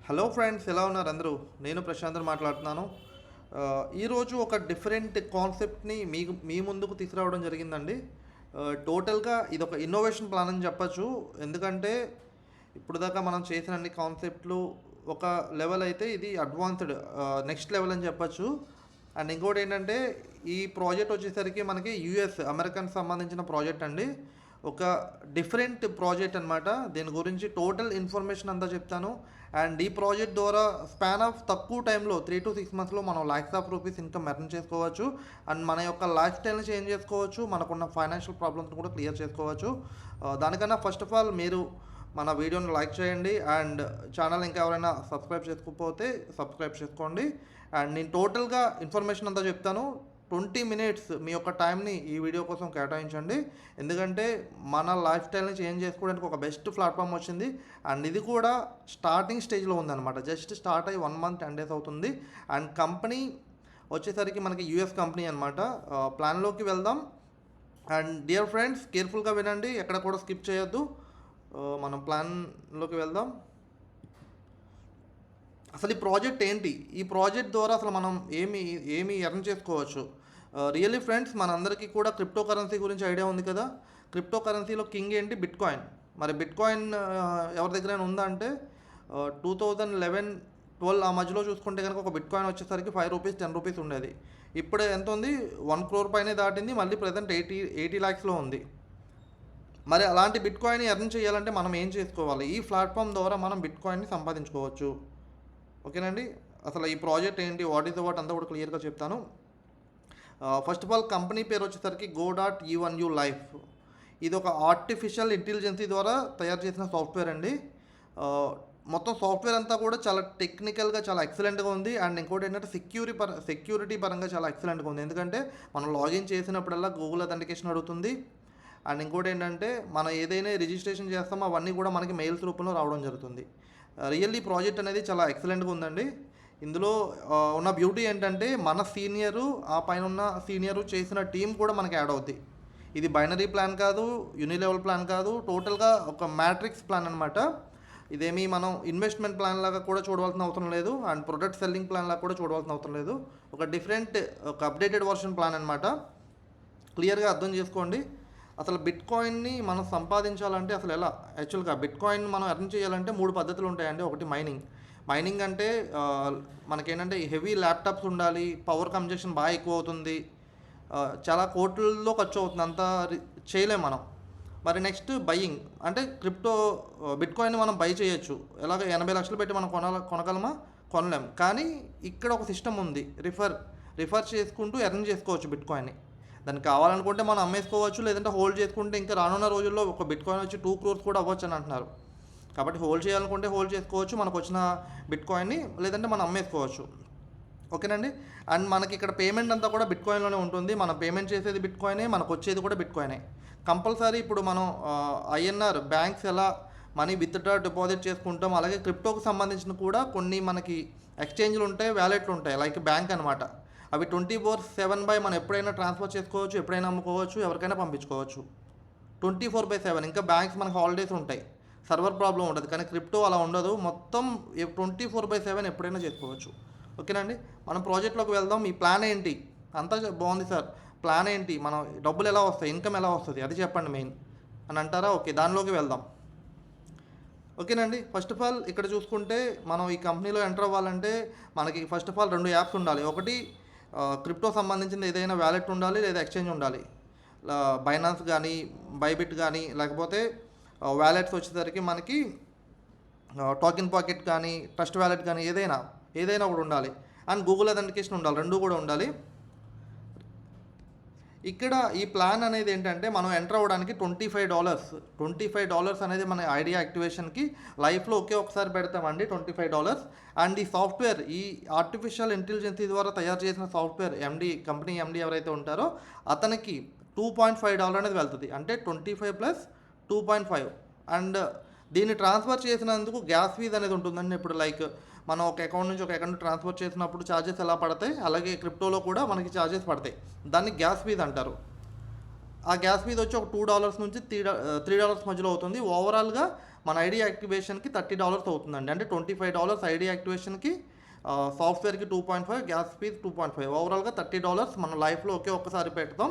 Hello friends, ఎలా ఉన్నారు అందరూ? నేను ప్రశాంత్ మాట్లాడుతున్నాను. ఈరోజు ఒక డిఫరెంట్ కాన్సెప్ట్ని మీ ముందుకు తీసుకురావడం జరిగిందండి. టోటల్గా ఇది ఒక ఇన్నోవేషన్ ప్లాన్ అని చెప్పచ్చు. ఎందుకంటే ఇప్పుడు దాకా మనం చేసిన అన్ని కాన్సెప్ట్లు ఒక లెవెల్ అయితే, ఇది అడ్వాన్స్డ్ నెక్స్ట్ లెవెల్ అని చెప్పచ్చు. అండ్ ఇంకోటి ఏంటంటే, ఈ ప్రాజెక్ట్ వచ్చేసరికి మనకి అమెరికన్ సంబంధించిన ప్రాజెక్ట్ అండి. ఒక డిఫరెంట్ ప్రాజెక్ట్ అనమాట. దీని గురించి టోటల్ ఇన్ఫర్మేషన్ అంతా చెప్తాను. అండ్ ఈ ప్రాజెక్ట్ ద్వారా స్పాన్ ఆఫ్ తక్కువ టైంలో 3 to 6 monthsలో మనం lakhs of rupees income earn చేసుకోవచ్చు. అండ్ మన యొక్క లైఫ్ స్టైల్ని చేంజ్ చేసుకోవచ్చు. మనకున్న ఫైనాన్షియల్ ప్రాబ్లమ్స్ని కూడా క్లియర్ చేసుకోవచ్చు. దానికన్నా ఫస్ట్ ఆఫ్ ఆల్ మీరు మన వీడియోని లైక్ చేయండి. అండ్ ఛానల్ ఇంకా ఎవరైనా సబ్స్క్రైబ్ చేసుకోకపోతే సబ్స్క్రైబ్ చేసుకోండి. అండ్ నేను టోటల్గా ఇన్ఫర్మేషన్ అంతా చెప్తాను. 20 minutes మీ యొక్క టైంని ఈ వీడియో కోసం కేటాయించండి. ఎందుకంటే మన లైఫ్ స్టైల్ని చేంజ్ చేసుకోవడానికి ఒక బెస్ట్ ప్లాట్ఫామ్ వచ్చింది. అండ్ ఇది కూడా స్టార్టింగ్ స్టేజ్లో ఉందన్నమాట. జస్ట్ స్టార్ట్ అయ్యి 1 month 10 days అవుతుంది. అండ్ కంపెనీ వచ్చేసరికి మనకి యూఎస్ కంపెనీ అనమాట. ప్లాన్లోకి వెళ్దాం. అండ్ డియర్ ఫ్రెండ్స్, కేర్ఫుల్గా వినండి, ఎక్కడ కూడా స్కిప్ చేయొద్దు. మనం ప్లాన్లోకి వెళ్దాం. అసలు ఈ ప్రాజెక్ట్ ఏంటి? ఈ ప్రాజెక్ట్ ద్వారా అసలు మనం ఏమి ఎర్న్ చేసుకోవచ్చు? రియల్లీ ఫ్రెండ్స్, మనందరికీ కూడా క్రిప్టో కరెన్సీ గురించి ఐడియా ఉంది కదా. క్రిప్టో కరెన్సీలో కింగ్ ఏంటి? బిట్కాయిన్. మరి బిట్కాయిన్ ఎవరి దగ్గరైనా ఉందా అంటే 2011-12 ఆ మధ్యలో చూసుకుంటే కనుక ఒక బిట్కాయిన్ వచ్చేసరికి ₹5 ₹10 ఉండేది. ఇప్పుడు ఎంత ఉంది? 1 crore పైనే దాటింది. మళ్ళీ ప్రజెంట్ 80 lakhsలో ఉంది. మరి అలాంటి బిట్కాయిన్ ఎర్న్ చేయాలంటే మనం ఏం చేసుకోవాలి? ఈ ప్లాట్ఫామ్ ద్వారా మనం బిట్కాయిన్ని సంపాదించుకోవచ్చు. ఓకేనండి. అసలు ఈ ప్రాజెక్ట్ ఏంటి, వాట్ ఈస్ ద వాట్ అంతా కూడా క్లియర్గా చెప్తాను. ఫస్ట్ ఆఫ్ ఆల్ కంపెనీ పేరు వచ్చేసరికి go.u1u లైఫ్. ఇది ఒక ఆర్టిఫిషియల్ ఇంటెలిజెన్సీ ద్వారా తయారు చేసిన సాఫ్ట్వేర్ అండి. మొత్తం సాఫ్ట్వేర్ అంతా కూడా చాలా టెక్నికల్గా చాలా ఎక్సలెంట్గా ఉంది. అండ్ ఇంకోటి ఏంటంటే సెక్యూరిటీ పరంగా చాలా ఎక్సలెంట్గా ఉంది. ఎందుకంటే మనం లాగిన్ చేసినప్పుడల్లా గూగుల్ అథెంటికేషన్ అడుగుతుంది. అండ్ ఇంకోటి ఏంటంటే, మనం ఏదైనా రిజిస్ట్రేషన్ చేస్తామో అవన్నీ కూడా మనకి మెయిల్స్ రూపంలో రావడం జరుగుతుంది. రియల్లీ ప్రాజెక్ట్ అనేది చాలా ఎక్సలెంట్గా ఉందండి. ఇందులో ఉన్న బ్యూటీ ఏంటంటే, మన సీనియరు ఆ పైన ఉన్న సీనియరు చేసిన టీం కూడా మనకి యాడ్ అవుద్ది. ఇది బైనరీ ప్లాన్ కాదు, యూనిలెవెల్ ప్లాన్ కాదు, టోటల్గా ఒక మ్యాట్రిక్స్ ప్లాన్ అనమాట. ఇదేమి మనం ఇన్వెస్ట్మెంట్ ప్లాన్ లాగా కూడా చూడవలసిన అవసరం లేదు. అండ్ ప్రొడక్ట్ సెల్లింగ్ ప్లాన్ లాగా కూడా చూడవలసిన అవసరం లేదు. ఒక అప్డేటెడ్ వర్షన్ ప్లాన్ అనమాట. క్లియర్గా అర్థం చేసుకోండి. అసలు బిట్కాయిన్ని మనం సంపాదించాలంటే అసలు ఎలా? యాక్చువల్గా బిట్కాయిన్ మనం ఎర్న్ చేయాలంటే 3 పద్ధతులు ఉంటాయండి. ఒకటి మైనింగ్ అంటే మనకేంటంటే హెవీ ల్యాప్టాప్స్ ఉండాలి, పవర్ కన్జంప్షన్ బాగా ఎక్కువ అవుతుంది, చాలా కోట్లలో ఖర్చు అవుతుంది, అంతా చేయలేం మనం. మరి నెక్స్ట్ బయ్యింగ్ అంటే బిట్కాయిన్ మనం బై చేయొచ్చు. ఎలాగ 80 లక్షలు పెట్టి మనం కొనగలమా? కొనలేం. కానీ ఇక్కడ ఒక సిస్టమ్ ఉంది, రిఫర్ చేసుకుంటూ ఎర్న్ చేసుకోవచ్చు బిట్కాయిన్ని. దానికి కావాలనుకుంటే మనం అమ్మేసుకోవచ్చు, లేదంటే హోల్డ్ చేసుకుంటే ఇంకా రానున్న రోజుల్లో ఒక బిట్కాయిన్ వచ్చి 2 crores కూడా అవ్వచ్చు అని అంటున్నారు. కాబట్టి హోల్డ్ చేయాలనుకుంటే హోల్డ్ చేసుకోవచ్చు మనకు వచ్చిన బిట్కాయిన్ని, లేదంటే మనం అమ్మేసుకోవచ్చు. ఓకేనండి. అండ్ మనకి ఇక్కడ పేమెంట్ అంతా కూడా బిట్కాయిన్లోనే ఉంటుంది. మనం పేమెంట్ చేసేది బిట్కాయినే, మనకు వచ్చేది కూడా బిట్కాయినే. కంపల్సరీ ఇప్పుడు మనం ఐఎన్ఆర్ బ్యాంక్స్ ఎలా మనీ విత్డ్రా డిపాజిట్ చేసుకుంటాం, అలాగే క్రిప్టోకి సంబంధించిన కూడా కొన్ని మనకి ఎక్స్చేంజ్లు ఉంటాయి, వ్యాలెట్లు ఉంటాయి, లైక్ బ్యాంక్ అనమాట. అవి 24/7 మనం ఎప్పుడైనా ట్రాన్స్ఫర్ చేసుకోవచ్చు, ఎప్పుడైనా అమ్ముకోవచ్చు, ఎవరికైనా పంపించుకోవచ్చు. 24/7. ఇంకా బ్యాంక్స్ మనకు హాలిడేస్ ఉంటాయి, సర్వర్ ప్రాబ్లం ఉండదు. కానీ క్రిప్టో అలా ఉండదు, మొత్తం 24/7 ఎప్పుడైనా చేసుకోవచ్చు. ఓకేనండి. మనం ప్రాజెక్ట్లోకి వెళ్దాం. ఈ ప్లాన్ ఏంటి? అంతా బాగుంది సార్, ప్లాన్ ఏంటి, మనం డబ్బులు ఎలా వస్తాయి, ఇన్కమ్ ఎలా వస్తుంది, అది చెప్పండి మెయిన్ అని అంటారా? ఓకే, దానిలోకి వెళ్దాం. ఓకేనండి. ఫస్ట్ ఆఫ్ ఆల్ ఇక్కడ చూసుకుంటే, మనం ఈ కంపెనీలో ఎంటర్ అవ్వాలంటే మనకి ఫస్ట్ ఆఫ్ ఆల్ 2 యాప్స్ ఉండాలి. ఒకటి క్రిప్టో సంబంధించిన ఏదైనా వ్యాలెట్ ఉండాలి, లేదా ఎక్స్చేంజ్ ఉండాలి. బైనాన్స్ కానీ, బైబిట్ కానీ, లేకపోతే వ్యాలెట్స్ వచ్చేసరికి మనకి టోకెన్ పాకెట్ కానీ, ట్రస్ట్ వ్యాలెట్ కానీ, ఏదైనా ఒకటి ఉండాలి. అండ్ గూగుల్ అథెంటికేషన్ ఉండాలి, 2 కూడా ఉండాలి. ఇక్కడ ఈ ప్లాన్ అనేది ఏంటంటే, మనం ఎంటర్ అవ్వడానికి $25 అనేది మన ఐడియా యాక్టివేషన్కి లైఫ్లో ఒకే ఒకసారి పెడతామండి, $25. అండ్ ఈ సాఫ్ట్వేర్, ఈ ఆర్టిఫిషియల్ ఇంటెలిజెన్సీ ద్వారా తయారు చేసిన సాఫ్ట్వేర్ కంపెనీ ఎండి ఎవరైతే ఉంటారో అతనికి $2.5 అనేది వెళ్తుంది. అంటే 25 + 2.5. అండ్ దీన్ని ట్రాన్స్ఫర్ చేసినందుకు గ్యాస్ ఫీజ్ అనేది ఉంటుందండి. ఇప్పుడు లైక్ మనం ఒక అకౌంట్ నుంచి ఒక అకౌంట్ ట్రాన్స్ఫర్ చేసినప్పుడు ఛార్జెస్ ఎలా పడతాయి, అలాగే క్రిప్టోలో కూడా మనకి ఛార్జెస్ పడతాయి. దాన్ని గ్యాస్ ఫీజ్ అంటారు. ఆ గ్యాస్ ఫీజ్ వచ్చి ఒక $2 నుంచి $3 మధ్యలో అవుతుంది. ఓవరాల్గా మన ఐడి యాక్టివేషన్కి $30 అవుతుందండి. అంటే $25 ఐడి యాక్టివేషన్కి, సాఫ్ట్వేర్కి 2.5, గ్యాస్ ఫీజ్ 2.5, ఓవరాల్గా $30 మన లైఫ్లో ఒక్కసారి పెడతాం.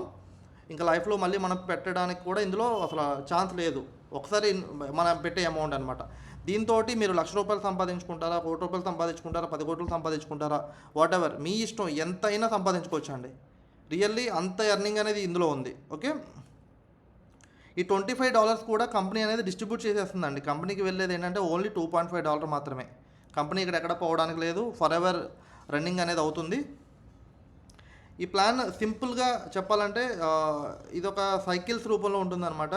ఇంకా లైఫ్లో మళ్ళీ మనం పెట్టడానికి కూడా ఇందులో అసలు ఛాన్స్ లేదు. ఒకసారి మనం పెట్టే అమౌంట్ అనమాట. దీంతో మీరు ₹1,00,000 సంపాదించుకుంటారా, ₹1,00,00,000 సంపాదించుకుంటారా, 10 కోట్లు సంపాదించుకుంటారా, వాట్ ఎవర్ మీ ఇష్టం, ఎంతైనా సంపాదించుకోవచ్చు అండి. రియల్లీ అంత ఎర్నింగ్ అనేది ఇందులో ఉంది. ఓకే, ఈ $25 కూడా కంపెనీ అనేది డిస్ట్రిబ్యూట్ చేసేస్తుందండి. కంపెనీకి వెళ్ళేది ఏంటంటే ఓన్లీ $2.5 మాత్రమే. కంపెనీ ఇక్కడ ఎక్కడ పోవడానికి లేదు, ఫర్ ఎవర్ రన్నింగ్ అనేది అవుతుంది. ఈ ప్లాన్ సింపుల్గా చెప్పాలంటే ఇదొక సైకిల్స్ రూపంలో ఉంటుందన్నమాట.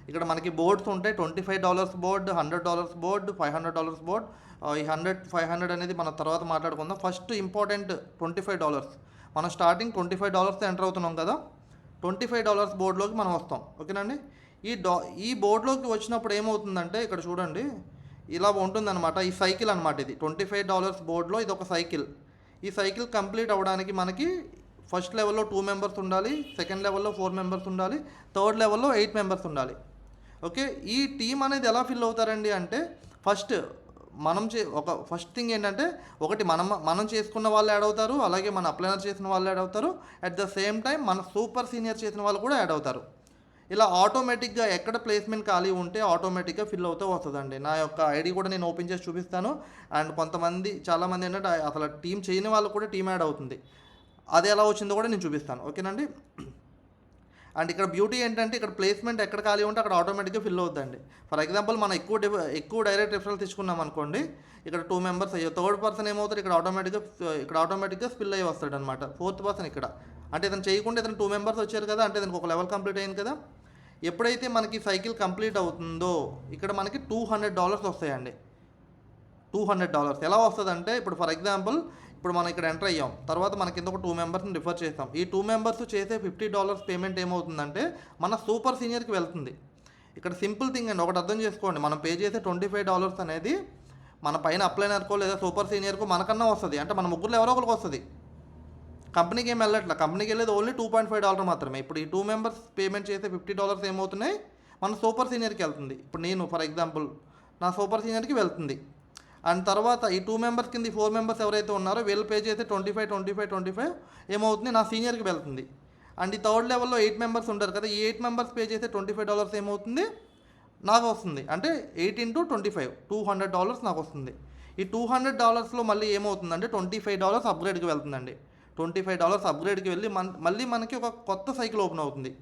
ఇక్కడ మనకి బోర్డ్స్ ఉంటాయి. $25 బోర్డ్, $100 బోర్డ్, $500 బోర్డ్. ఈ 100, 500 అనేది మనం తర్వాత మాట్లాడుకుందాం. First important $25. మనం స్టార్టింగ్ $25తో ఎంటర్ అవుతున్నాం కదా. $25 బోర్డులోకి మనం వస్తాం. ఓకేనండి. ఈ బోర్డులోకి వచ్చినప్పుడు ఏమవుతుందంటే ఇక్కడ చూడండి, ఇలా ఉంటుందన్నమాట. ఈ సైకిల్ అనమాట. ఇది $25 బోర్డులో ఇది ఒక సైకిల్. ఈ సైకిల్ కంప్లీట్ అవ్వడానికి మనకి ఫస్ట్ లెవెల్లో 2 మెంబర్స్ ఉండాలి, సెకండ్ లెవెల్లో 4 మెంబర్స్ ఉండాలి, థర్డ్ లెవెల్లో 8 మెంబర్స్ ఉండాలి. ఓకే, ఈ టీం అనేది ఎలా ఫిల్ అవుతారండి అంటే ఫస్ట్ ఫస్ట్ థింగ్ ఏంటంటే ఒకటి మనం చేసుకున్న వాళ్ళు యాడ్ అవుతారు, అలాగే మన అప్లైనర్ చేసిన వాళ్ళు యాడ్ అవుతారు, అట్ ద సేమ్ టైం మన సూపర్ సీనియర్ చేసిన వాళ్ళు కూడా యాడ్ అవుతారు. ఇలా ఆటోమేటిక్గా ఎక్కడ ప్లేస్మెంట్ ఖాళీ ఉంటే ఆటోమేటిక్గా ఫిల్ అవుతూ వస్తుందండి. నా యొక్క ఐడి కూడా నేను ఓపెన్ చేసి చూపిస్తాను. అండ్ చాలామంది ఏంటంటే అసలు టీం చేయని వాళ్ళు కూడా టీం యాడ్ అవుతుంది. అది ఎలా వచ్చిందో కూడా నేను చూపిస్తాను. ఓకేనండి. అండ్ ఇక్కడ బ్యూటీ ఏంటంటే ఇక్కడ ప్లేస్మెంట్ ఎక్కడ ఖాళీ ఉంటే అక్కడ ఆటోమేటిక్గా ఫిల్ అవుతుందండి. ఫర్ ఎగ్జాంపుల్ మనం ఎక్కువ డైరెక్ట్ రిఫరల్ తీసుకున్నాం అనుకోండి, ఇక్కడ 2 మెంబర్స్ అయ్యో, థర్డ్ పర్సన్ ఏమవుతారు ఇక్కడ ఆటోమేటిక్గా ఫిల్ అయ్యి వస్తాడు అనమాట. ఫోర్త్ పర్సన్ ఇక్కడ అంటే ఇతను చేయకుండా ఇతను 2 మెంబర్స్ వచ్చారు కదా, అంటే ఇతనికి ఒక లెవెల్ కంప్లీట్ అయింది కదా. ఎప్పుడైతే మనకి సైకిల్ కంప్లీట్ అవుతుందో ఇక్కడ మనకి $200 వస్తాయండి. $200 ఎలా వస్తుందంటే ఇప్పుడు ఫర్ ఎగ్జాంపుల్ ఇప్పుడు మనం ఇక్కడ ఎంటర్ అయ్యాం, తర్వాత మన కింద ఒక 2 మెంబర్స్ని రిఫర్ చేస్తాం. ఈ 2 మెంబర్స్ చేసే $50 పేమెంట్ ఏమవుతుందంటే మన సూపర్ సీనియర్కి వెళ్తుంది. ఇక్కడ సింపుల్ థింగ్ అండి, ఒకటి అర్థం చేసుకోండి. మనం పే చేసే $25 అనేది మన పైన అప్లైనర్కో లేదా సూపర్ సీనియర్కో మనకన్నా వస్తుంది. అంటే మన ముగ్గురులో ఎవరో ఒకరికి వస్తుంది. కంపెనీకి ఏం వెళ్ళట్లా, కంపెనీకి వెళ్ళేది ఓన్లీ $2.5 మాత్రమే. ఇప్పుడు ఈ 2 మెంబర్స్ పేమెంట్ చేసే $50 ఏమవుతున్నాయి మన సూపర్ సీనియర్కి వెళ్తుంది. ఇప్పుడు నేను ఫర్ ఎగ్జాంపుల్ నా సూపర్ సీనియర్కి వెళ్తుంది. అండ్ తర్వాత ఈ 2 మెంబర్స్ కింద 4 మెంబర్స్ ఎవరైతే ఉన్నారో వీళ్ళు పే చేస్తే 25 ఏమవుతుంది నా సీనియర్కి వెళ్తుంది. అండ్ ఈ థర్డ్ లెవెల్లో 8 మెంబర్స్ ఉంటారు కదా, ఈ 8 మెంబర్స్ పే చేస్తే $25 ఏమవుతుంది నాకు వస్తుంది. అంటే 8 × 25 $200 నాకు వస్తుంది. ఈ $200లో మళ్ళీ ఏమవుతుందంటే $25 అప్గ్రేడ్కి వెళ్తుందండి. $25 అప్గ్రేడ్కి వెళ్ళి మళ్ళీ మనకి ఒక కొత్త సైకిల్ ఓపెన్ అవుతుంది.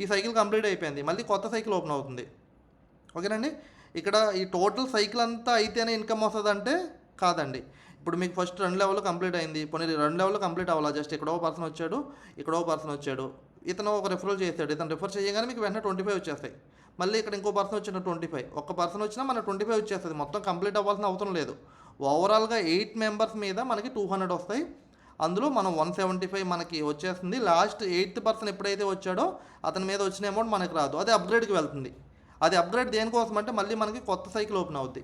ఈ సైకిల్ కంప్లీట్ అయిపోయింది, మళ్ళీ కొత్త సైకిల్ ఓపెన్ అవుతుంది. ఓకేనండి. ఇక్కడ ఈ టోటల్ సైకిల్ అంతా అయితేనే ఇన్కమ్ వస్తుందంటే కాదండి. ఇప్పుడు మీకు ఫస్ట్ 2 లెవెల్ కంప్లీట్ అయింది, పోనీ 2 లెవెల్ కంప్లీట్ అవ్వాలి. జస్ట్ ఇక్కడో పర్సన్ వచ్చాడు, ఇక్కడో పర్సన్ వచ్చాడు, ఇతను ఒక రిఫరల్ చేశాడు, ఇతను రిఫర్ చేయగానే మీకు వెంటనే 25 వచ్చేస్తాయి. మళ్ళీ ఇక్కడ ఇంకో పర్సన్ వచ్చిన 25, ఒక్క పర్సన్ వచ్చినా మనకు 25 వచ్చేస్తుంది. మొత్తం కంప్లీట్ అవ్వాల్సిన అవసరం లేదు. ఓవరాల్గా 8 మెంబర్స్ మీద మనకి 200 వస్తాయి. అందులో మనం 175 మనకి వచ్చేస్తుంది. లాస్ట్ 8th పర్సన్ ఎప్పుడైతే వచ్చాడో అతని మీద వచ్చిన అమౌంట్ మనకి రాదు, అది అప్గ్రేడ్కి వెళ్తుంది. అది అప్గ్రేడ్ దేనికోసం అంటే మళ్ళీ మనకి కొత్త సైకిల్ ఓపెన్ అవుద్ది.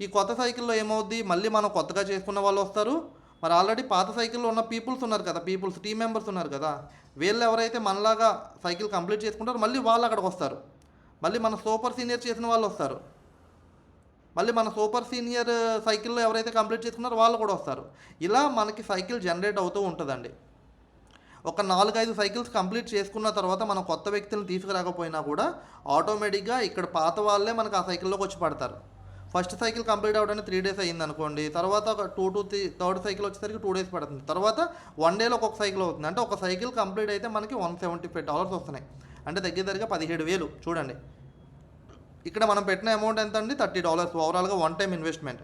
ఈ కొత్త సైకిల్లో ఏమవుద్ది, మళ్ళీ మనం కొత్తగా చేసుకున్న వాళ్ళు వస్తారు. మరి ఆల్రెడీ పాత సైకిల్లో ఉన్న పీపుల్స్ ఉన్నారు కదా, టీమ్ మెంబర్స్ ఉన్నారు కదా, వీళ్ళు ఎవరైతే మనలాగా సైకిల్ కంప్లీట్ చేసుకుంటారో మళ్ళీ వాళ్ళు అక్కడికి వస్తారు. మళ్ళీ మన సూపర్ సీనియర్ చేసిన వాళ్ళు వస్తారు. మళ్ళీ మన సూపర్ సీనియర్ సైకిల్లో ఎవరైతే కంప్లీట్ చేసుకున్నారో వాళ్ళు కూడా వస్తారు. ఇలా మనకి సైకిల్ జనరేట్ అవుతూ ఉంటుందండి. ఒక 4-5 సైకిల్స్ కంప్లీట్ చేసుకున్న తర్వాత మనం కొత్త వ్యక్తులను తీసుకురాకపోయినా కూడా ఆటోమేటిక్గా ఇక్కడ పాత వాళ్ళే మనకు ఆ సైకిల్లోకి వచ్చి పడతారు. ఫస్ట్ సైకిల్ కంప్లీట్ అవ్వడానికి 3 days అయ్యింది అనుకోండి, తర్వాత ఒక 2 to 3 థర్డ్ సైకిల్ వచ్చేసరికి 2 days పడుతుంది, తర్వాత 1 dayలో ఒక సైకిల్ అవుతుంది. అంటే ఒక సైకిల్ కంప్లీట్ అయితే మనకి $175 వస్తున్నాయి. అంటే దగ్గరగా 17,000. చూడండి ఇక్కడ మనం పెట్టిన అమౌంట్ ఎంత అండి, $30. ఓవరాల్గా 1 time ఇన్వెస్ట్మెంట్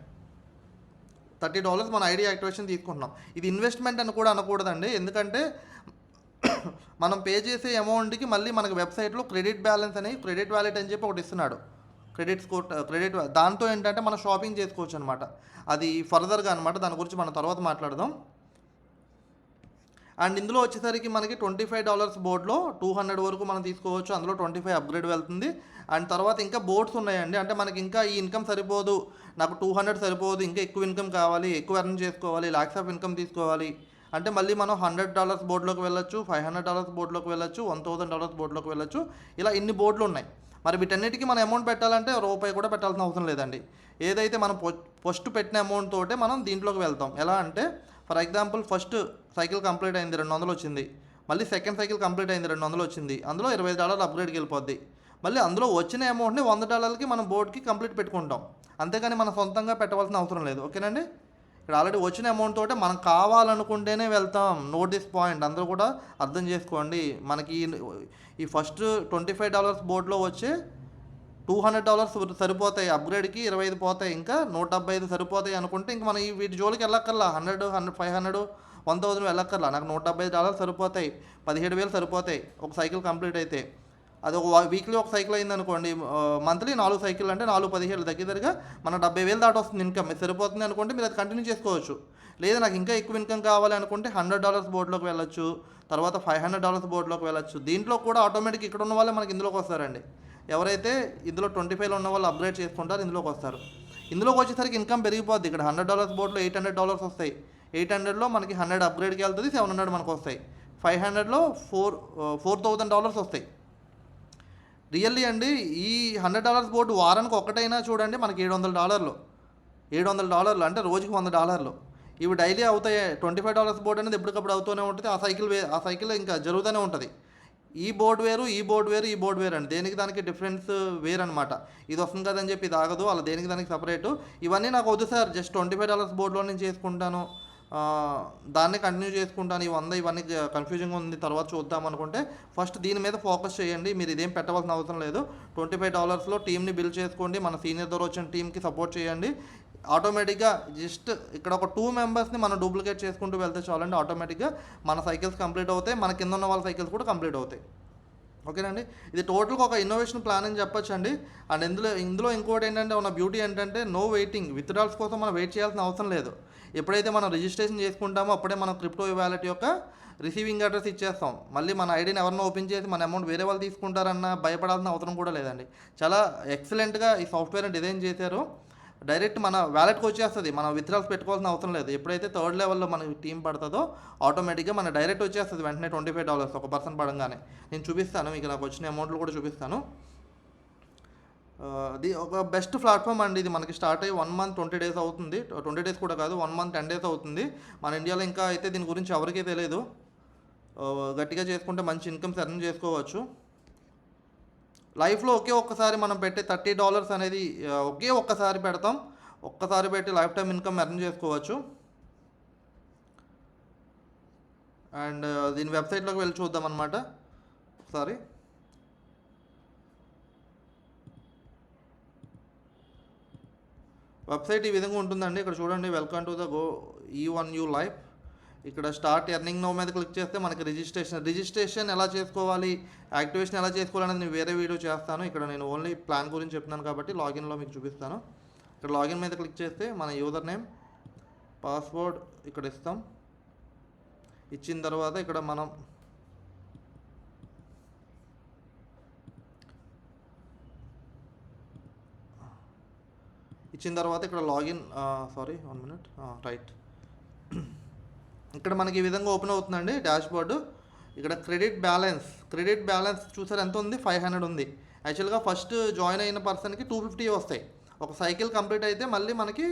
$30 మన ఐడి యాక్టివేషన్ తీసుకుంటున్నాం. ఇది ఇన్వెస్ట్మెంట్ అని కూడా అనకూడదండి, ఎందుకంటే మనం పే చేసే అమౌంట్కి మళ్ళీ మనకి వెబ్సైట్లో క్రెడిట్ బ్యాలెన్స్ అని, క్రెడిట్ వ్యాలెట్ అని చెప్పి ఒకటి ఇస్తున్నాడు. క్రెడిట్ దాంతో ఏంటంటే మనం షాపింగ్ చేసుకోవచ్చు అనమాట. అది ఫర్దర్గా అనమాట, దాని గురించి మనం తర్వాత మాట్లాడదాం. అండ్ ఇందులో వచ్చేసరికి మనకి $25 బోర్డ్లో 200 వరకు మనం తీసుకోవచ్చు. అందులో 25 అప్గ్రేడ్ వెళ్తుంది. అండ్ తర్వాత ఇంకా బోర్డ్స్ ఉన్నాయండి. అంటే మనకి ఇంకా ఈ ఇన్కమ్ సరిపోదు, నాకు 200 సరిపోదు, ఇంకా ఎక్కువ ఇన్కమ్ కావాలి, ఎక్కువ ఎర్న్ చేసుకోవాలి, lakhs ఆఫ్ ఇన్కమ్ తీసుకోవాలి అంటే మళ్ళీ మనం $100 బోర్డులోకి వెళ్ళొచ్చు, $500 బోర్డులోకి వెళ్ళొచ్చు, $1000 బోర్డులోకి వెళ్ళొచ్చు. ఇలా ఇన్ని బోర్డులు ఉన్నాయి. మరి వీటన్నిటికీ మనం అమౌంట్ పెట్టాలంటే రూపాయి కూడా పెట్టాల్సిన అవసరం లేదండి. ఏదైతే మనం ఫస్ట్ పెట్టిన అమౌంట్ తోటే మనం దీంట్లోకి వెళ్తాం. ఎలా అంటే for example first cycle complete అయింది, 200 వచ్చింది. మళ్ళీ సెకండ్ సైకిల్ కంప్లీట్ అయింది, 200 వచ్చింది. అందులో $25 అప్గ్రేడ్కి వెళ్ళిపోద్ది. మళ్ళీ అందులో వచ్చిన అమౌంట్ని $100కి మనం బోర్డుకి కంప్లీట్ పెట్టుకుంటాం. అంతేగాని మనం సొంతంగా పెట్టవలసిన అవసరం లేదు. ఓకేనండి. ఇక్కడ ఆల్రెడీ వచ్చిన అమౌంట్ తోటే మనం కావాలనుకుంటేనే వెళ్తాం. నోట్ దిస్ పాయింట్, అందరూ కూడా అర్థం చేసుకోండి. మనకి ఈ ఫస్ట్ $25 బోర్డులో వచ్చే $200 సరిపోతాయి, అప్గ్రేడ్కి 25 పోతాయి, ఇంకా 175 సరిపోతాయి అనుకుంటే ఇంక మనం ఈ వీటి జోలికి వెళ్ళక్కర్లా. 100, 500, 1000 వెళ్ళక్కర్లా. నాకు $175 సరిపోతాయి, 17,000 సరిపోతాయి ఒక సైకిల్ కంప్లీట్ అయితే. అది ఒక వీక్లీ ఒక సైకిల్ అయింది అనుకోండి, మంత్లీ 4 సైకిల్ అంటే 4, 17 దగ్గరగా మన 70,000 దాటి వస్తుంది ఇన్కమ్. ఇది సరిపోతుంది అనుకుంటే మీరు అది కంటిన్యూ చేసుకోవచ్చు. లేదా నాకు ఇంకా ఎక్కువ ఇన్కమ్ కావాలి అనుకుంటే $100 బోర్డులోకి వెళ్ళొచ్చు, తర్వాత $500 బోర్డులోకి వెళ్ళొచ్చు. దీంట్లో కూడా ఆటోమేటిక్ ఇక్కడ ఉన్న వాళ్ళే మనకి ఇందులోకి వస్తారండి. ఎవరైతే ఇందులో 25 ఉన్న వాళ్ళు అప్గ్రేడ్ చేసుకుంటారో ఇందులోకి వస్తారు. ఇందులోకి వచ్చేసరికి ఇన్కమ్ పెరిగిపోద్ది. ఇక్కడ $100 బోర్డులో $800 వస్తాయి. 800లో మనకి 100 అప్గ్రేడ్కి వెళ్తుంది, 700 మనకు వస్తాయి. 500లో $4,000 వస్తాయి. రియల్లీ అండి, ఈ $100 బోర్డు వారానికి ఒక్కటైనా చూడండి మనకి $700. $700 అంటే రోజుకి $100. ఇవి డైలీ అవుతాయి. $25 బోర్డు అనేది ఎప్పటికప్పుడు అవుతూనే ఉంటుంది. ఆ సైకిల్ ఇంకా జరుగుతూనే ఉంటుంది. ఈ బోర్డు వేరు, ఈ బోర్డు వేరు, ఈ బోర్డు వేరు అండి. దేనికి దానికి డిఫరెన్స్ వేరు అనమాట. ఇది వస్తుంది కదని చెప్పి ఇది ఆగదు, అలా దేనికి దానికి సపరేటు. ఇవన్నీ నాకు వద్దు సార్, జస్ట్ $25 బోర్డులో నేను చేసుకుంటాను, దాన్ని కంటిన్యూ చేసుకుంటాను, ఇవన్నీ కన్ఫ్యూజింగ్ ఉంది, తర్వాత చూద్దాం అనుకుంటే ఫస్ట్ దీని మీద ఫోకస్ చేయండి. మీరు ఇదేం పెట్టవలసిన అవసరం లేదు. $25లో టీమ్ని బిల్డ్ చేసుకోండి. మన సీనియర్ ద్వారా వచ్చిన టీంకి సపోర్ట్ చేయండి. ఆటోమేటిక్గా జస్ట్ ఇక్కడ ఒక 2 మెంబర్స్ని మనం డూప్లికేట్ చేసుకుంటూ వెళ్తే చాలండి. ఆటోమేటిక్గా మన సైకిల్స్ కంప్లీట్ అవుతాయి, మన కింద ఉన్న వాళ్ళ సైకిల్స్ కూడా కంప్లీట్ అవుతాయి. ఓకేనండి. ఇది టోటల్గా ఒక ఇన్నోవేషన్ ప్లాన్ అని చెప్పొచ్చు అండి. అండ్ ఇందులో ఇంకోటి ఏంటంటే ఉన్న బ్యూటీ ఏంటంటే నో వెయిటింగ్. విత్డ్రాల్స్ కోసం మనం వెయిట్ చేయాల్సిన అవసరం లేదు. ఎప్పుడైతే మనం రిజిస్ట్రేషన్ చేసుకుంటామో అప్పుడే మనం క్రిప్టో వ్యాలెట్ యొక్క రిసీవింగ్ అడ్రస్ ఇచ్చేస్తాం. మళ్ళీ మన ఐడిని ఎవరినో ఓపెన్ చేసి మన అమౌంట్ వేరే వాళ్ళు తీసుకుంటారన్న భయపడాల్సిన అవసరం కూడా లేదండి. చాలా ఎక్సలెంట్గా ఈ సాఫ్ట్వేర్ని డిజైన్ చేశారు. డైరెక్ట్ మన వ్యాలెట్కి వచ్చేస్తుంది. మనం విత్డ్రాల్స్ పెట్టుకోవాల్సిన అవసరం లేదు. ఎప్పుడైతే థర్డ్ లెవెల్లో మనకి టీం పడుతుందో ఆటోమేటిక్గా మన డైరెక్ట్ వచ్చేస్తుంది వెంటనే $25 ఒక పర్సన్ పడంగానే. నేను చూపిస్తాను మీకు, నాకు వచ్చిన అమౌంట్లు కూడా చూపిస్తాను. ఇది ఒక బెస్ట్ ప్లాట్ఫామ్ అండి. ఇది మనకి స్టార్ట్ అయ్యి 1 month 20 days అవుతుంది. 20 days కూడా కాదు, 1 month 10 days అవుతుంది. మన ఇండియాలో ఇంకా అయితే దీని గురించి ఎవరికీ తెలియదు. గట్టిగా చేసుకుంటే మంచి ఇన్కమ్స్ ఎర్న్ చేసుకోవచ్చు. లైఫ్లో ఒకే ఒక్కసారి మనం పెట్టే $30 అనేది ఒకే ఒక్కసారి పెడతాం. ఒక్కసారి పెట్టి లైఫ్ టైం ఇన్కమ్ ఎర్న్ చేసుకోవచ్చు. అండ్ దీని వెబ్సైట్లోకి వెళ్ళి చూద్దాం అనమాట ఒకసారి. వెబ్సైట్ ఈ విధంగా ఉంటుందండి. ఇక్కడ చూడండి, welcome to the E1U life. ఇక్కడ స్టార్ట్ ఎర్నింగ్ నౌ మీద క్లిక్ చేస్తే మనకి రిజిస్ట్రేషన్ ఎలా చేసుకోవాలి, యాక్టివేషన్ ఎలా చేసుకోవాలి అనేది నేను వేరే వీడియో చేస్తాను. ఇక్కడ నేను ఓన్లీ ప్లాన్ గురించి చెప్తున్నాను కాబట్టి లాగిన్లో మీకు చూపిస్తాను. ఇక్కడ లాగిన్ మీద క్లిక్ చేస్తే మన యూజర్ నేమ్, పాస్వర్డ్ ఇక్కడ ఇస్తాం. ఇచ్చిన తర్వాత ఇక్కడ మనం ఇక్కడ లాగిన్, 1 minute, రైట్. ఇక్కడ మనకి ఈ విధంగా ఓపెన్ అవుతుందండి డాష్బోర్డు. ఇక్కడ క్రెడిట్ బ్యాలెన్స్ చూసారు ఎంత ఉంది, 500 ఉంది. యాక్చువల్గా ఫస్ట్ జాయిన్ అయిన పర్సన్కి 250 వస్తాయి. ఒక సైకిల్ కంప్లీట్ అయితే మళ్ళీ మనకి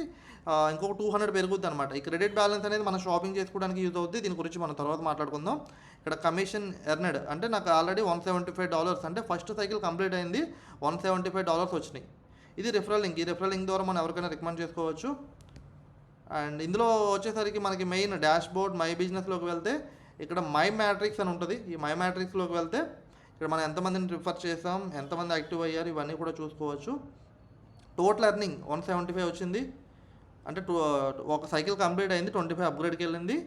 ఇంకొక 200 పెరుగుద్ది అనమాట. ఈ క్రెడిట్ బ్యాలెన్స్ అనేది మనం షాపింగ్ చేసుకోవడానికి యూజ్ అవుతుంది. దీని గురించి మనం తర్వాత మాట్లాడుకుందాం. ఇక్కడ కమిషన్ ఎర్నడ్ అంటే నాకు ఆల్రెడీ $175 అంటే ఫస్ట్ సైకిల్ కంప్లీట్ అయింది, $175 వచ్చినాయి. ఇది రిఫరల్ లింక్. ఈ రిఫరల్ లింక్ ద్వారా మనం ఎవరికైనా రికమెండ్ చేసుకోవచ్చు. అండ్ ఇందులో వచ్చేసరికి మనకి మెయిన్ డాష్బోర్డ్ మై బిజినెస్లోకి వెళ్తే ఇక్కడ మై మ్యాట్రిక్స్ అని ఉంటుంది. ఈ మై మ్యాట్రిక్స్లోకి వెళ్తే ఇక్కడ మనం ఎంతమందిని రిఫర్ చేసాం, ఎంతమంది యాక్టివ్ అయ్యారు, ఇవన్నీ కూడా చూసుకోవచ్చు. టోటల్ ఎర్నింగ్ 175 వచ్చింది. అంటే ఒక సైకిల్ కంప్లీట్ అయింది, 25 అప్గ్రేడ్కి వెళ్ళింది.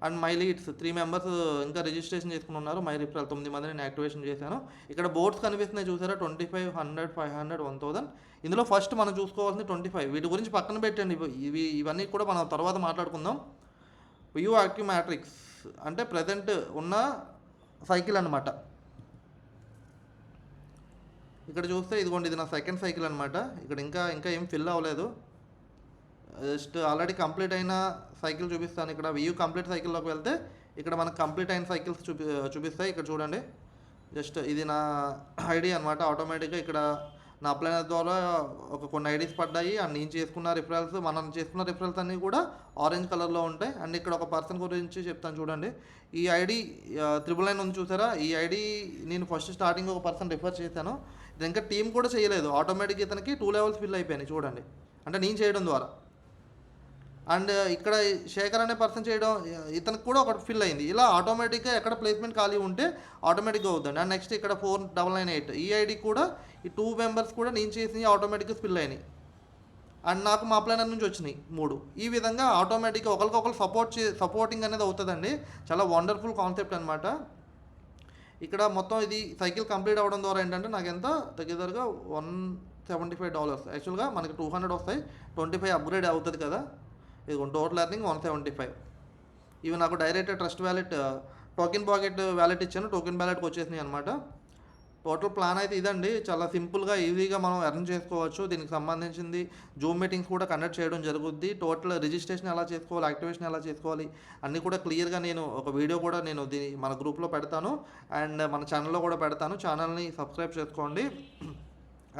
అండ్ మై లీడ్స్ 3 members ఇంకా రిజిస్ట్రేషన్ చేసుకుని ఉన్నారు. మై రిఫరల్ 9 మందిని నేను యాక్టివేషన్ చేశాను. ఇక్కడ బోర్డ్స్ కనిపిస్తున్నాయి చూసారా, 25, 100, 500, 1000. ఇందులో ఫస్ట్ మనం చూసుకోవాల్సింది 25. వీటి గురించి పక్కన పెట్టండి, ఇవన్నీ కూడా మనం తర్వాత మాట్లాడుకుందాం. వ్యూ యాక్టివ్ మ్యాట్రిక్స్ అంటే ప్రజెంట్ ఉన్న సైకిల్ అనమాట. ఇక్కడ చూస్తే ఇదిగోండి, ఇది నా సెకండ్ సైకిల్ అనమాట. ఇక్కడ ఇంకా ఏం ఫిల్ అవ్వలేదు. జస్ట్ ఆల్రెడీ కంప్లీట్ అయిన సైకిల్ చూపిస్తాను. ఇక్కడ వ్యూ కంప్లీట్ సైకిల్లోకి వెళ్తే ఇక్కడ మనకు కంప్లీట్ అయిన సైకిల్స్ చూపిస్తాయి. ఇక్కడ చూడండి, జస్ట్ ఇది నా ఐడి అనమాట. ఆటోమేటిక్గా ఇక్కడ నా అప్లైనర్ ద్వారా కొన్ని ఐడీస్ పడ్డాయి అండ్ నేను చేసుకున్న రిఫరల్స్, మనం చేసుకున్న రిఫరల్స్ అన్నీ కూడా ఆరెంజ్ కలర్లో ఉంటాయి. అండ్ ఇక్కడ ఒక పర్సన్ గురించి చెప్తాను చూడండి. ఈ ఐడి 999 ఉంది చూసారా, ఈ ఐడి నేను ఫస్ట్ స్టార్టింగ్ ఒక పర్సన్ రిఫర్ చేశాను. ఇది ఇంకా టీం కూడా చేయలేదు, ఆటోమేటిక్గా ఇతనికి 2 లెవెల్స్ ఫిల్ అయిపోయినాయి చూడండి, అంటే నేను చేయడం ద్వారా. అండ్ ఇక్కడ శేఖర్ అనే పర్సన్ చేయడం, ఇతనికి కూడా ఒకటి ఫిల్ అయింది. ఇలా ఆటోమేటిక్గా ఎక్కడ ప్లేస్మెంట్ ఖాళీ ఉంటే ఆటోమేటిక్గా అవుతుంది. అండ్ నెక్స్ట్ ఇక్కడ 4998 ఈ ఐడి కూడా, ఈ 2 మెంబర్స్ కూడా నేను చేసి ఆటోమేటిక్గా ఫిల్ అయినాయి. అండ్ నాకు మా ప్లానర్ నుంచి వచ్చినాయి 3. ఈ విధంగా ఆటోమేటిక్గా ఒకరికొకరు సపోర్టింగ్ అనేది అవుతుందండి. చాలా వండర్ఫుల్ కాన్సెప్ట్ అనమాట. ఇక్కడ మొత్తం ఇది సైకిల్ కంప్లీట్ అవ్వడం ద్వారా ఏంటంటే నాకు ఎంత దగ్గరగా $175. యాక్చువల్గా మనకి 200 వస్తాయి, 25 అప్గ్రేడ్ అవుతుంది కదా. ఇది టోటల్ ఎర్నింగ్ 175. ఇవి నాకు direct trust wallet, token pocket wallet ఇచ్చాను, టోకెన్ వ్యాలెట్కి వచ్చేసినాయి అనమాట. టోటల్ ప్లాన్ అయితే ఇదండి. చాలా సింపుల్గా ఈజీగా మనం ఎర్న్ చేసుకోవచ్చు. దీనికి సంబంధించింది జూమ్ మీటింగ్స్ కూడా కండక్ట్ చేయడం జరుగుద్ది. టోటల్ రిజిస్ట్రేషన్ ఎలా చేసుకోవాలి, యాక్టివేషన్ ఎలా చేసుకోవాలి అన్నీ కూడా క్లియర్గా నేను ఒక వీడియో కూడా నేను మన గ్రూప్లో పెడతాను అండ్ మన ఛానల్లో కూడా పెడతాను. ఛానల్ని సబ్స్క్రైబ్ చేసుకోండి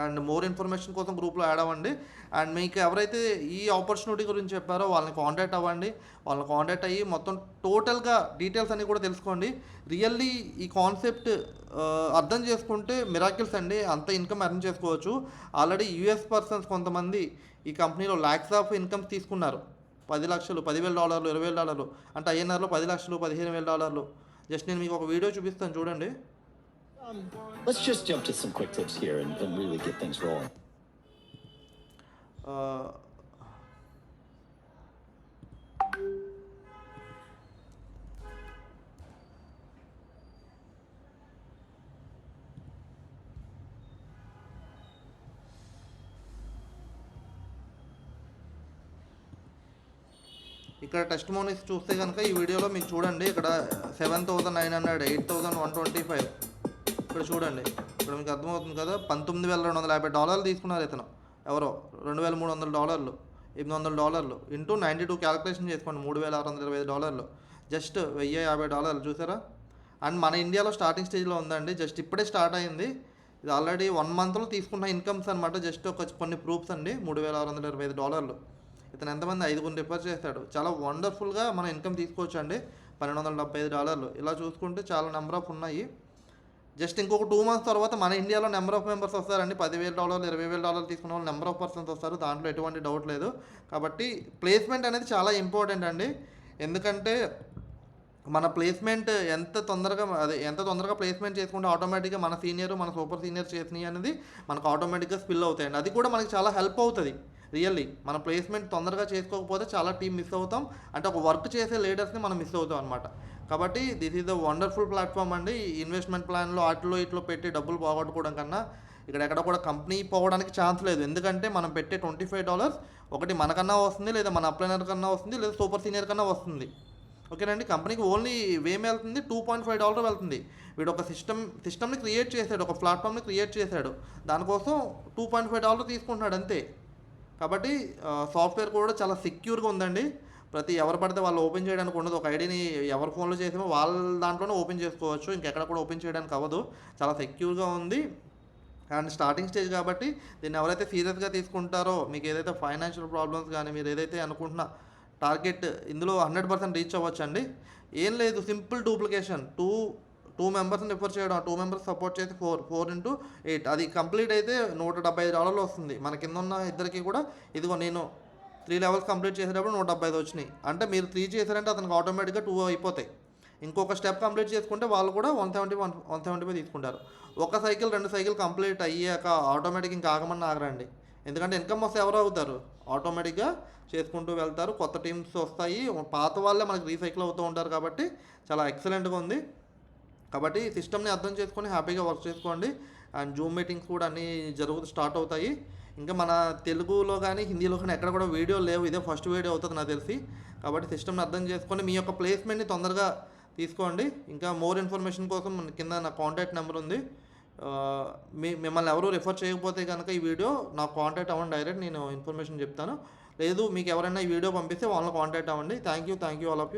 అండ్ మోర్ ఇన్ఫర్మేషన్ కోసం గ్రూప్లో యాడ్ అవ్వండి. అండ్ మీకు ఎవరైతే ఈ ఆపర్చునిటీ గురించి చెప్పారో వాళ్ళని కాంటాక్ట్ అవ్వండి. వాళ్ళని కాంటాక్ట్ అయ్యి మొత్తం టోటల్గా డీటెయిల్స్ అన్నీ కూడా తెలుసుకోండి. రియల్లీ ఈ కాన్సెప్ట్ అర్థం చేసుకుంటే మిరాకిల్స్ అండి, అంత ఇన్కమ్ ఎర్న్ చేసుకోవచ్చు. ఆల్రెడీ యూఎస్ పర్సన్స్ కొంతమంది ఈ కంపెనీలో ల్యాక్స్ ఆఫ్ ఇన్కమ్స్ తీసుకున్నారు. 10 లక్షలు, $10,000, $20,000, అంటే ఐఎన్ఆర్లో 10 లక్షలు, $15,000. జస్ట్ నేను మీకు ఒక వీడియో చూపిస్తాను చూడండి. Let's just jump to some quick tips here and really get things rolling. ఇక్కడ టెస్ట్ మోనీస్ చూస్తే కనుక ఈ వీడియోలో మీకు చూడండి, ఇక్కడ 7,900, 8,125. ఇక్కడ చూడండి, ఇక్కడ మీకు అర్థమవుతుంది కదా. $19,250 తీసుకున్నారు ఇతను. ఎవరో $2,300, $800 ఇంటూ 92 క్యాలిక్యులేషన్ చేసుకోండి, $3,625. జస్ట్ $1,050 చూసారా. అండ్ మన ఇండియాలో స్టార్టింగ్ స్టేజ్లో ఉందండి, జస్ట్ ఇప్పుడే స్టార్ట్ అయింది. ఇది ఆల్రెడీ 1 మంత్లో తీసుకున్న ఇన్కమ్స్ అనమాట. జస్ట్ కొన్ని ప్రూఫ్స్ అండి. $3,625. ఇతను ఎంతమంది 5గురిని రిఫర్ చేస్తాడు. చాలా వండర్ఫుల్గా మనం ఇన్కమ్ తీసుకోవచ్చు అండి. $1,275. ఇలా చూసుకుంటే చాలా నెంబర్ ఆఫ్ ఉన్నాయి. జస్ట్ ఇంకొక 2 మంత్స్ తర్వాత మన ఇండియాలో నెంబర్ ఆఫ్ మెంబర్స్ వస్తారండి. $10,000, $20,000 తీసుకున్న వాళ్ళు నెంబర్ ఆఫ్ పర్సన్స్ వస్తారు. దాంట్లో ఎటువంటి డౌట్ లేదు. కాబట్టి ప్లేస్మెంట్ అనేది చాలా ఇంపార్టెంట్ అండి. ఎందుకంటే మన ప్లేస్మెంట్ ఎంత తొందరగా ప్లేస్మెంట్ చేసుకుంటే ఆటోమేటిక్గా మన సీనియర్, మన సూపర్ సీనియర్ చేసినవి అనేది మనకు ఆటోమేటిక్గా స్పిల్ అవుతాయండి. అది కూడా మనకి చాలా హెల్ప్ అవుతుంది. రియల్లీ మన ప్లేస్మెంట్ తొందరగా చేసుకోకపోతే చాలా టీం మిస్ అవుతాం, అంటే ఒక వర్క్ చేసే లీడర్స్ని మనం మిస్ అవుతాం అనమాట. కాబట్టి this is the wonderful platform అండి. ఇన్వెస్ట్మెంట్ ప్లాన్లో ఇట్లో పెట్టి డబ్బులు పోగొట్టుకోవడం కన్నా ఇక్కడ ఎక్కడ కూడా కంపెనీ పోవడానికి ఛాన్స్ లేదు. ఎందుకంటే మనం పెట్టే $25 ఒకటి మనకన్నా వస్తుంది, లేదా మన అప్లైనర్ కన్నా వస్తుంది, లేదా సూపర్ సీనియర్ కన్నా వస్తుంది. ఓకేనండి. కంపెనీకి ఓన్లీ వేమ్ వెళ్తుంది, $2.5 వెళ్తుంది. వీడు ఒక సిస్టమ్ని క్రియేట్ చేశాడు, ఒక ప్లాట్ఫామ్ని క్రియేట్ చేశాడు. దానికోసం $2.5 తీసుకుంటున్నాడు అంతే. కాబట్టి సాఫ్ట్వేర్ కూడా చాలా సెక్యూర్గా ఉందండి. ఎవరు పడితే వాళ్ళు ఓపెన్ చేయడానికి ఉండదు. ఒక ఐడిని ఎవరి ఫోన్లో చేసామో వాళ్ళ దాంట్లోనే ఓపెన్ చేసుకోవచ్చు, ఇంకెక్కడ కూడా ఓపెన్ చేయడానికి అవ్వదు. చాలా సెక్యూర్గా ఉంది. అండ్ స్టార్టింగ్ స్టేజ్ కాబట్టి దీన్ని ఎవరైతే సీరియస్గా తీసుకుంటారో, మీకు ఏదైతే ఫైనాన్షియల్ ప్రాబ్లమ్స్ కానీ మీరు ఏదైతే అనుకుంటున్న టార్గెట్ ఇందులో 100% రీచ్ అవ్వచ్చు అండి. ఏం లేదు, సింపుల్ డూప్లికేషన్. టూ మెంబర్స్ని రిఫర్ చేయడం, 2 మెంబర్స్ సపోర్ట్ చేసి 4 into 8 అది కంప్లీట్ అయితే $175 వస్తుంది. మన కింద ఉన్న ఇద్దరికి కూడా ఇదిగో నేను 3 లెవెల్స్ కంప్లీట్ చేసేటప్పుడు 175 వచ్చినాయి. అంటే మీరు 3 చేశారంటే అతనికి ఆటోమేటిక్గా 2 అయిపోతాయి. ఇంకొక స్టెప్ కంప్లీట్ చేసుకుంటే వాళ్ళు కూడా 175 తీసుకుంటారు. ఒక సైకిల్ 2 సైకిల్ కంప్లీట్ అయ్యాక ఆటోమేటిక్ ఇంకా ఆగమని ఆగరండి. ఎందుకంటే ఇన్కమ్ వస్తే ఎవరు అవుతారు, ఆటోమేటిక్గా చేసుకుంటూ వెళ్తారు. కొత్త టీమ్స్ వస్తాయి, పాత వాళ్ళే మనకి రీసైకిల్ అవుతూ ఉంటారు. కాబట్టి చాలా ఎక్సలెంట్గా ఉంది. కాబట్టి సిస్టమ్ని అర్థం చేసుకొని హ్యాపీగా వర్క్ చేసుకోండి. అండ్ జూమ్ మీటింగ్స్ కూడా అన్నీ స్టార్ట్ అవుతాయి. ఇంకా మన తెలుగులో కానీ హిందీలో కానీ ఎక్కడ కూడా వీడియో లేవు, ఇదే ఫస్ట్ వీడియో అవుతుంది నాకు తెలిసి. కాబట్టి సిస్టమ్ని అర్థం చేసుకొని మీ యొక్క ప్లేస్మెంట్ని తొందరగా తీసుకోండి. ఇంకా మోర్ ఇన్ఫర్మేషన్ కోసం కింద నా కాంటాక్ట్ నెంబర్ ఉంది. మిమ్మల్ని ఎవరు రిఫర్ చేయకపోతే కనుక ఈ వీడియో నాకు కాంటాక్ట్ అవ్వండి, డైరెక్ట్ నేను ఇన్ఫర్మేషన్ చెప్తాను. లేదు మీకు ఎవరైనా ఈ వీడియో పంపిస్తే వాళ్ళని కాంటాక్ట్ అవ్వండి. Thank you all of you.